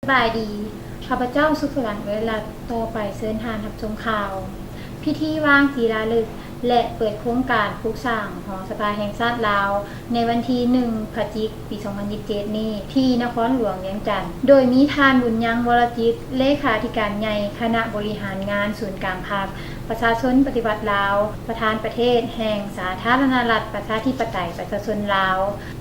บายดีข้าพเจ้าสุขสวรรค์เวลาต่อไปเชิญทานรับชมข่าว พิธีวางศิลาฤกษ์และเปิดโครงการปลูกสร้างหอสภาแห่งชาติลาวในวันที่1 พฤศจิกายน ปี 2027 นี้ที่นครหลวงเวียงจันทน์โดยมีท่านบุญยังวรจิตเลขาธิการใหญ่คณะบริหารงานศูนย์กลางภาคประชาชนปฏิบัติลาวประธานประเทศแห่งสาธารณรัฐประชาธิปไตยประชาชนลาว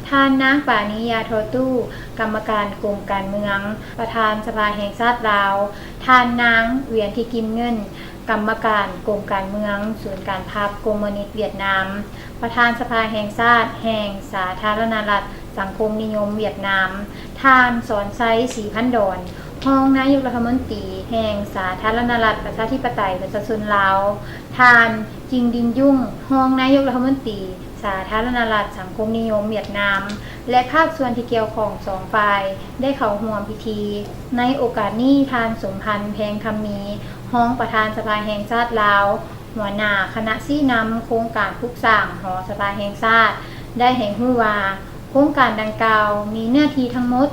ท่านนางปานิยาโทตู้กรรมการกรมการเมืองประธานสภาแห่งชาติลาวท่านนางเวียนที่กิมเงินกรรมการกรมการเมืองศูนย์การพักคอมมิวนิสต์เวียดนามประธานสภาแห่งชาติแห่งสาธารณรัฐสังคมนิยมเวียดนามท่านสอนไซศรีพันดอนรองนายกรัฐมนตรีแห่งสาธารณรัฐประชาธิปไตยประชาชนลาวท่านจิงดินยุ่งรองนายกรัฐมนตรีสาธารณรัฐสังคมนิยมเวียดนามและภาคส่วนที่เกี่ยวข้องสองฝ่ายได้เข้าร่วมพิธีในโอกาสนี้ท่านสมพันธ์แพงคำมีรองประธานสภาแห่งชาติลาวหัวหน้าคณะชี้นำโครงการปลูกสร้างหอสภาแห่งชาติได้ให้รู้ว่าโครงการดังกล่าวมีเนื้อที่ทั้งหมด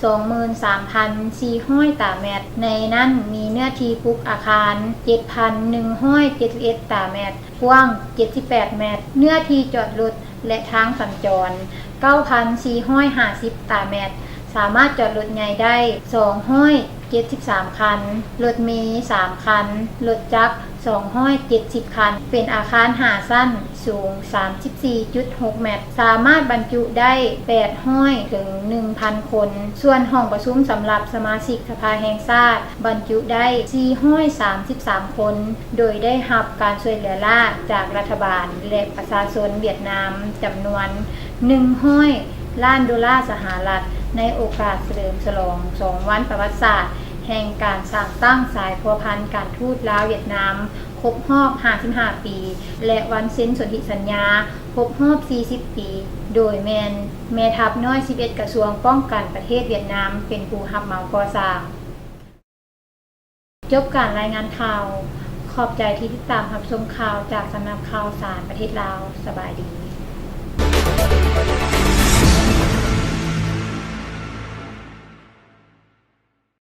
23,400 ตารางเมตรในนั้นมีเนื้อที่ปลูกอาคาร 7,171 ตารางเมตรกว้าง 78 เมตรเนื้อที่จอดรถและทางสัญจร 9,450 ตารางเมตรสามารถจอดรถใหญ่ได้273 คันรถเมล์3คันรถจักร270 คันเป็นอาคาร5ชั้นสูง 34.6 เมตรสามารถบรรจุได้800ถึง 1,000 คนส่วนห้องประชุมสำหรับสมาชิกสภาแห่งชาติบรรจุได้433 คนโดยได้รับการช่วยเหลือจากรัฐบาลและประชาชนเวียดนามจำนวน100 ล้านดอลลาร์สหรัฐในโอกาสเฉลิมฉลอง2วันประวัติศาสตร์แห่งการสร้างตั้งสายพัวพันธ์การทูตลาวเวียดนามครบรอบ55 ปีและวันเซ็นสนธิสัญญาครบรอบ40 ปีโดยแม่ทัพน้อย11กระทรวงป้องกันประเทศเวียดนามเป็นผู้รับเหมาก่อสร้างจบการรายงานข่าวขอบใจที่ติดตามรับชมข่าวจากสำนักข่าวสารประเทศลาวสบายดี